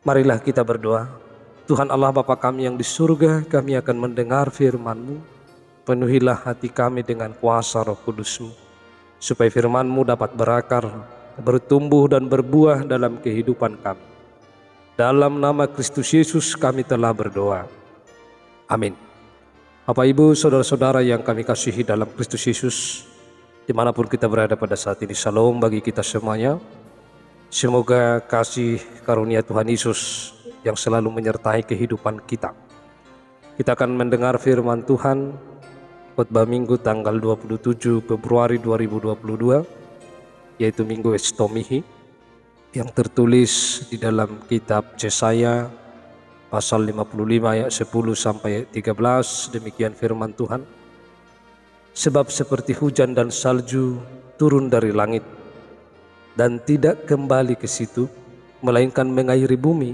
Marilah kita berdoa. Tuhan Allah Bapa kami yang di surga, kami akan mendengar firman-Mu. Penuhilah hati kami dengan kuasa Roh Kudus-Mu, supaya firman-Mu dapat berakar, bertumbuh dan berbuah dalam kehidupan kami. Dalam nama Kristus Yesus kami telah berdoa. Amin. Bapak Ibu, saudara-saudara yang kami kasihi dalam Kristus Yesus, dimanapun kita berada pada saat ini, shalom bagi kita semuanya. Semoga kasih karunia Tuhan Yesus yang selalu menyertai kehidupan kita. Kita akan mendengar firman Tuhan khotbah Minggu tanggal 27 Februari 2022, yaitu Minggu Estomihi, yang tertulis di dalam kitab Yesaya pasal 55 ayat 10 sampai 13. Demikian firman Tuhan. Sebab seperti hujan dan salju turun dari langit dan tidak kembali ke situ, melainkan mengairi bumi,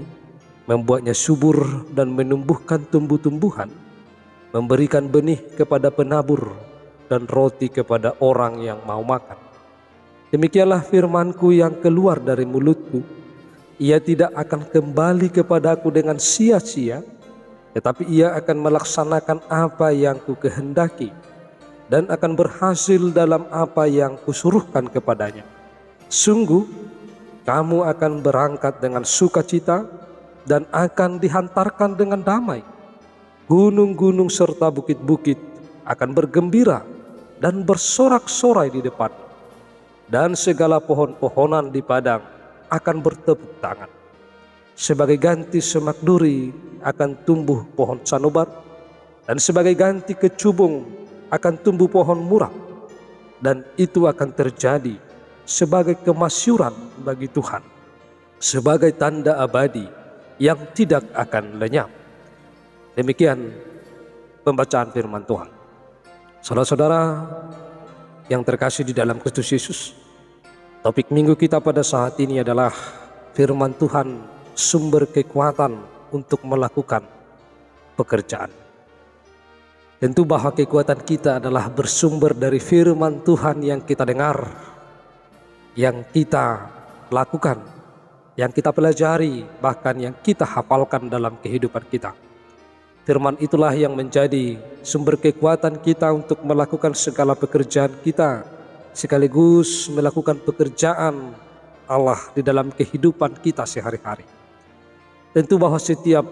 membuatnya subur dan menumbuhkan tumbuh-tumbuhan, memberikan benih kepada penabur dan roti kepada orang yang mau makan. Demikianlah firman-Ku yang keluar dari mulut-Ku. Ia tidak akan kembali kepadaku dengan sia-sia, tetapi ia akan melaksanakan apa yang Ku kehendaki dan akan berhasil dalam apa yang Kusuruhkan kepadanya. Sungguh, kamu akan berangkat dengan sukacita dan akan dihantarkan dengan damai. Gunung-gunung serta bukit-bukit akan bergembira dan bersorak-sorai di depan, dan segala pohon-pohonan di padang akan bertepuk tangan. Sebagai ganti semak duri akan tumbuh pohon sanobar, dan sebagai ganti kecubung akan tumbuh pohon murah, dan itu akan terjadi sebagai kemasyuran bagi Tuhan, sebagai tanda abadi yang tidak akan lenyap. Demikian pembacaan firman Tuhan. Saudara-saudara yang terkasih di dalam Kristus Yesus, topik minggu kita pada saat ini adalah firman Tuhan, sumber kekuatan untuk melakukan pekerjaan. Tentu bahwa kekuatan kita adalah bersumber dari firman Tuhan yang kita dengar, yang kita lakukan, yang kita pelajari, bahkan yang kita hafalkan dalam kehidupan kita. Firman itulah yang menjadi sumber kekuatan kita untuk melakukan segala pekerjaan kita, sekaligus melakukan pekerjaan Allah di dalam kehidupan kita sehari-hari. Tentu bahwa setiap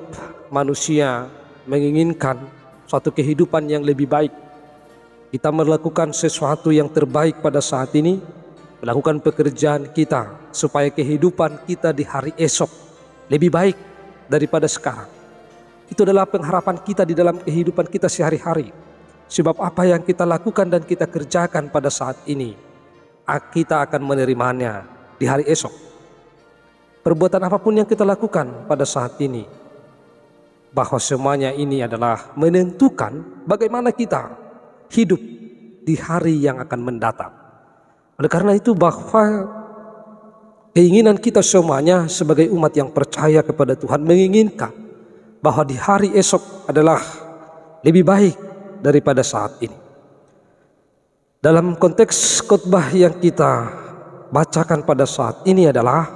manusia menginginkan suatu kehidupan yang lebih baik. Kita melakukan sesuatu yang terbaik pada saat ini, melakukan pekerjaan kita supaya kehidupan kita di hari esok lebih baik daripada sekarang. Itu adalah pengharapan kita di dalam kehidupan kita sehari-hari. Sebab apa yang kita lakukan dan kita kerjakan pada saat ini, kita akan menerimanya di hari esok. Perbuatan apapun yang kita lakukan pada saat ini, bahwa semuanya ini adalah menentukan bagaimana kita hidup di hari yang akan mendatang. Oleh karena itu, bahwa keinginan kita semuanya sebagai umat yang percaya kepada Tuhan menginginkan bahwa di hari esok adalah lebih baik daripada saat ini. Dalam konteks khotbah yang kita bacakan pada saat ini adalah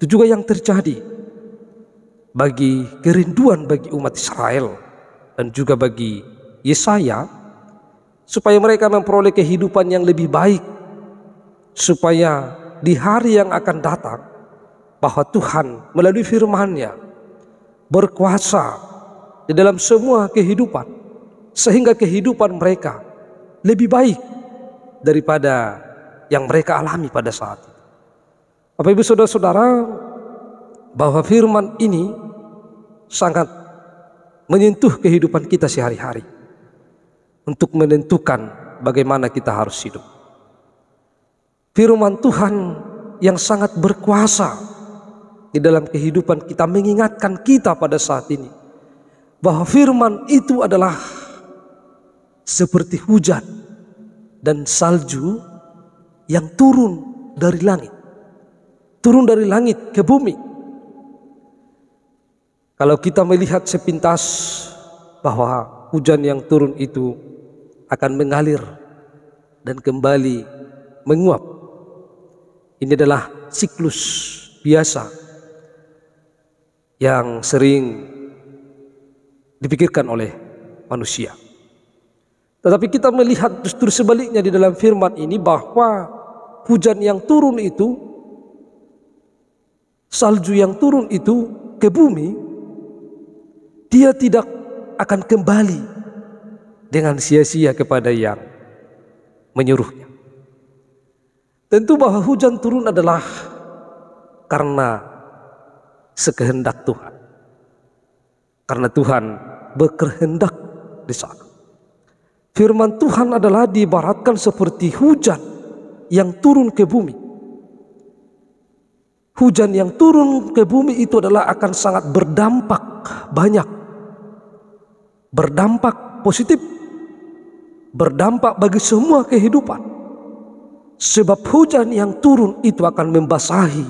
itu juga yang terjadi bagi kerinduan bagi umat Israel dan juga bagi Yesaya, supaya mereka memperoleh kehidupan yang lebih baik, supaya di hari yang akan datang bahwa Tuhan melalui firman-Nya berkuasa di dalam semua kehidupan, sehingga kehidupan mereka lebih baik daripada yang mereka alami pada saat itu. Bapak Ibu saudara-saudara, bahwa firman ini sangat menyentuh kehidupan kita sehari-hari untuk menentukan bagaimana kita harus hidup. Firman Tuhan yang sangat berkuasa di dalam kehidupan kita mengingatkan kita pada saat ini bahwa firman itu adalah seperti hujan dan salju yang turun dari langit. Turun dari langit ke bumi. Kalau kita melihat sepintas bahwa hujan yang turun itu akan mengalir dan kembali menguap. Ini adalah siklus biasa yang sering dipikirkan oleh manusia. Tetapi kita melihat justru sebaliknya di dalam firman ini, bahwa hujan yang turun itu, salju yang turun itu ke bumi, dia tidak akan kembali dengan sia-sia kepada yang menyuruhnya. Tentu bahwa hujan turun adalah karena sekehendak Tuhan. Karena Tuhan berkehendak di sana. Firman Tuhan adalah diibaratkan seperti hujan yang turun ke bumi. Hujan yang turun ke bumi itu adalah akan sangat berdampak banyak. Berdampak positif. Berdampak bagi semua kehidupan. Sebab hujan yang turun itu akan membasahi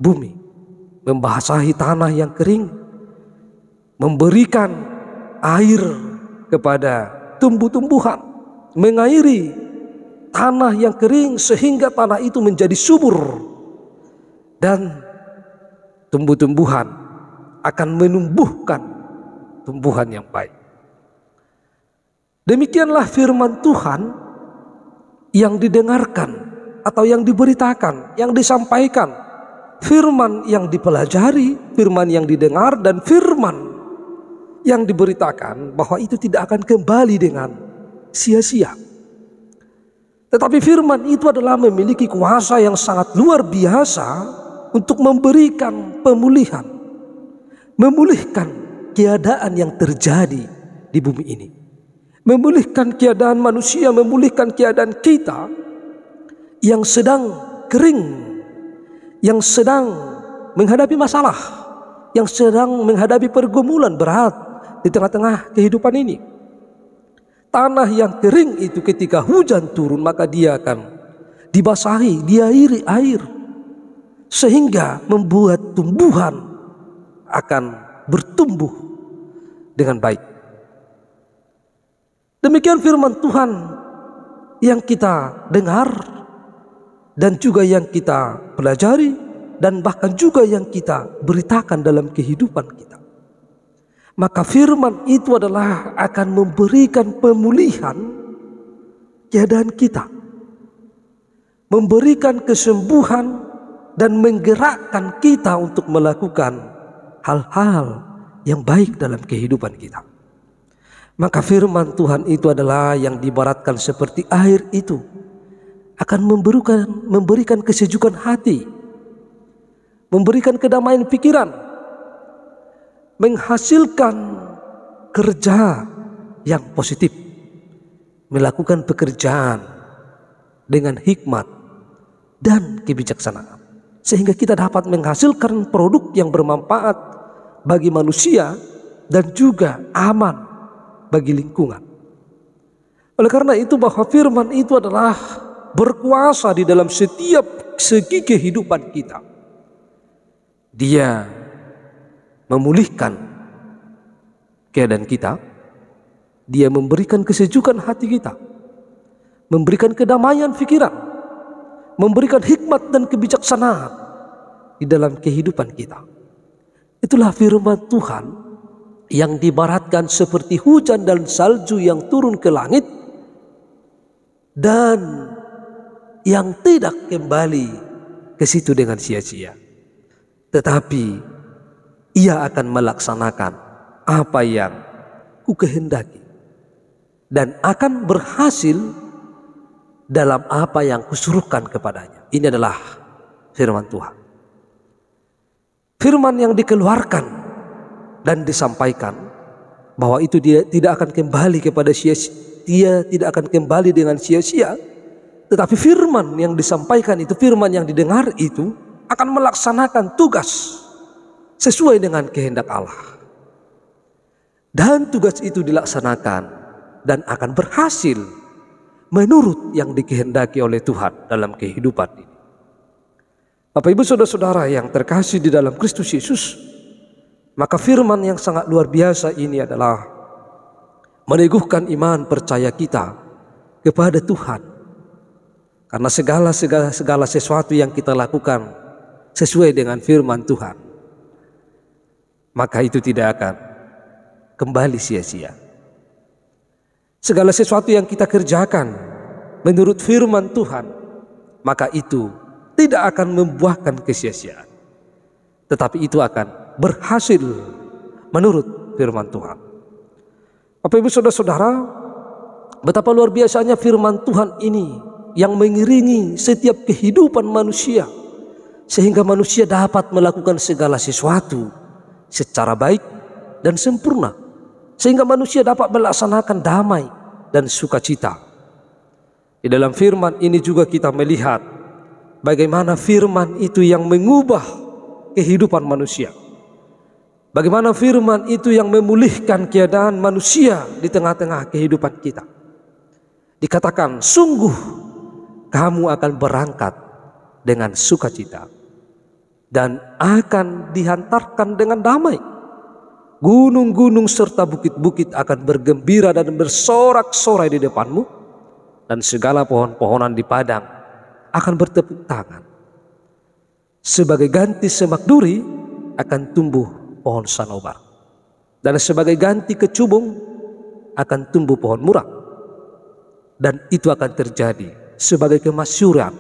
bumi. Membasahi tanah yang kering. Memberikan air kepada tumbuh-tumbuhan, mengairi tanah yang kering sehingga tanah itu menjadi subur, dan tumbuh-tumbuhan akan menumbuhkan tumbuhan yang baik. Demikianlah firman Tuhan yang didengarkan atau yang diberitakan, yang disampaikan, firman yang dipelajari, firman yang didengar, dan firman yang diberitakan, bahwa itu tidak akan kembali dengan sia-sia. Tetapi firman itu adalah memiliki kuasa yang sangat luar biasa untuk memberikan pemulihan, memulihkan keadaan yang terjadi di bumi ini, memulihkan keadaan manusia, memulihkan keadaan kita yang sedang kering, yang sedang menghadapi masalah, yang sedang menghadapi pergumulan berat di tengah-tengah kehidupan ini. Tanah yang kering itu ketika hujan turun, maka dia akan dibasahi, diairi air, sehingga membuat tumbuhan akan bertumbuh dengan baik. Demikian firman Tuhan yang kita dengar dan juga yang kita pelajari, dan bahkan juga yang kita beritakan dalam kehidupan kita. Maka firman itu adalah akan memberikan pemulihan keadaan kita, memberikan kesembuhan, dan menggerakkan kita untuk melakukan hal-hal yang baik dalam kehidupan kita. Maka firman Tuhan itu adalah yang diibaratkan seperti air itu, akan memberikan kesejukan hati, memberikan kedamaian pikiran, menghasilkan kerja yang positif, melakukan pekerjaan dengan hikmat dan kebijaksanaan, sehingga kita dapat menghasilkan produk yang bermanfaat bagi manusia dan juga aman bagi lingkungan. Oleh karena itu, bahwa firman itu adalah berkuasa di dalam setiap segi kehidupan kita. Dia memulihkan keadaan kita, dia memberikan kesejukan hati kita, memberikan kedamaian pikiran, memberikan hikmat dan kebijaksanaan di dalam kehidupan kita. Itulah firman Tuhan yang diibaratkan seperti hujan dan salju yang turun ke langit dan yang tidak kembali ke situ dengan sia-sia, tetapi ia akan melaksanakan apa yang kukehendaki dan akan berhasil dalam apa yang kusuruhkan kepadanya. Ini adalah firman Tuhan. Firman yang dikeluarkan dan disampaikan, bahwa itu dia tidak akan kembali kepada sia-sia, dia tidak akan kembali dengan sia-sia. Tetapi firman yang disampaikan itu, firman yang didengar itu akan melaksanakan tugas sesuai dengan kehendak Allah. Dan tugas itu dilaksanakan dan akan berhasil menurut yang dikehendaki oleh Tuhan dalam kehidupan ini. Bapak Ibu saudara-saudara yang terkasih di dalam Kristus Yesus, maka firman yang sangat luar biasa ini adalah meneguhkan iman percaya kita kepada Tuhan. Karena segala sesuatu yang kita lakukan sesuai dengan firman Tuhan maka itu tidak akan kembali sia-sia. Segala sesuatu yang kita kerjakan menurut firman Tuhan, maka itu tidak akan membuahkan kesia-siaan, tetapi itu akan berhasil menurut firman Tuhan. Bapak Ibu Saudara-saudara, betapa luar biasanya firman Tuhan ini yang mengiringi setiap kehidupan manusia, sehingga manusia dapat melakukan segala sesuatu secara baik dan sempurna, sehingga manusia dapat melaksanakan damai dan sukacita. Di dalam firman ini juga kita melihat bagaimana firman itu yang mengubah kehidupan manusia. Bagaimana firman itu yang memulihkan keadaan manusia di tengah-tengah kehidupan kita. Dikatakan, sungguh kamu akan berangkat dengan sukacita dan akan dihantarkan dengan damai. Gunung-gunung serta bukit-bukit akan bergembira dan bersorak-sorai di depanmu, dan segala pohon-pohonan di padang akan bertepuk tangan. Sebagai ganti semak duri akan tumbuh pohon sanobar, dan sebagai ganti kecubung akan tumbuh pohon murah. Dan itu akan terjadi sebagai kemasyuran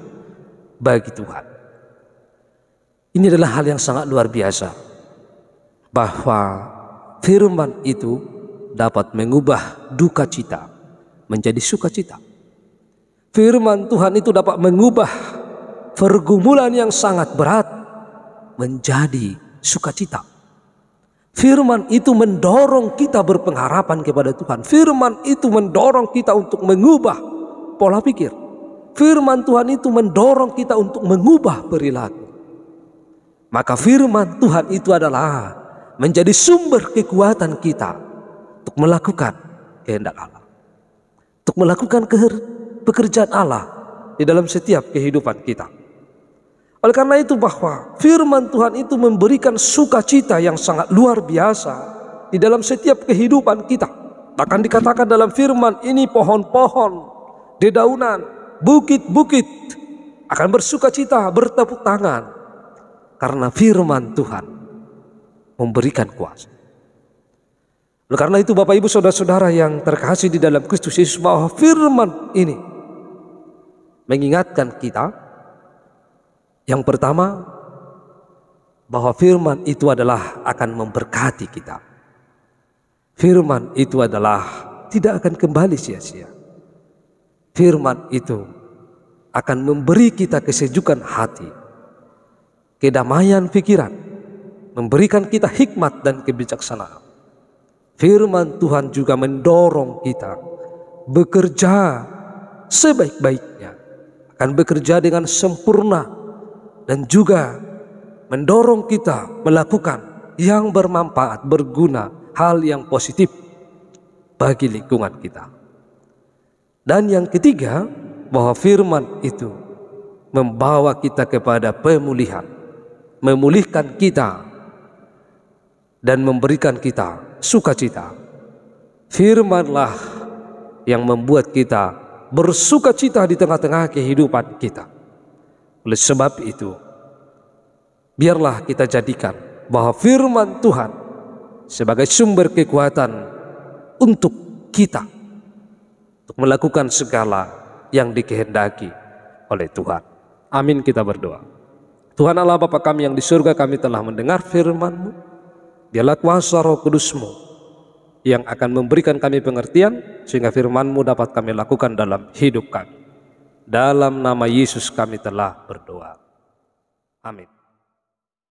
bagi Tuhan. Ini adalah hal yang sangat luar biasa, bahwa firman itu dapat mengubah duka cita menjadi sukacita. Firman Tuhan itu dapat mengubah pergumulan yang sangat berat menjadi sukacita. Firman itu mendorong kita berpengharapan kepada Tuhan. Firman itu mendorong kita untuk mengubah pola pikir. Firman Tuhan itu mendorong kita untuk mengubah perilaku. Maka firman Tuhan itu adalah menjadi sumber kekuatan kita untuk melakukan kehendak Allah, untuk melakukan pekerjaan Allah di dalam setiap kehidupan kita. Oleh karena itu, bahwa firman Tuhan itu memberikan sukacita yang sangat luar biasa di dalam setiap kehidupan kita. Bahkan dikatakan dalam firman ini, pohon-pohon, dedaunan, bukit-bukit akan bersukacita, bertepuk tangan, karena firman Tuhan memberikan kuasa. Oleh karena itu, Bapak Ibu Saudara-saudara yang terkasih di dalam Kristus Yesus, bahwa firman ini mengingatkan kita, yang pertama, bahwa firman itu adalah akan memberkati kita. Firman itu adalah tidak akan kembali sia-sia. Firman itu akan memberi kita kesejukan hati, kedamaian pikiran, memberikan kita hikmat dan kebijaksanaan. Firman Tuhan juga mendorong kita bekerja sebaik-baiknya, akan bekerja dengan sempurna, dan juga mendorong kita melakukan yang bermanfaat, berguna, hal yang positif bagi lingkungan kita. Dan yang ketiga, bahwa firman itu membawa kita kepada pemulihan, memulihkan kita dan memberikan kita sukacita. Firmanlah yang membuat kita bersukacita di tengah-tengah kehidupan kita. Oleh sebab itu, biarlah kita jadikan bahwa firman Tuhan sebagai sumber kekuatan untuk kita, untuk melakukan segala yang dikehendaki oleh Tuhan. Amin, kita berdoa. Tuhan Allah Bapa kami yang di surga, kami telah mendengar firman-Mu. Dialah kuasa Roh Kudus-Mu yang akan memberikan kami pengertian, sehingga firman-Mu dapat kami lakukan dalam hidup kami. Dalam nama Yesus kami telah berdoa. Amin.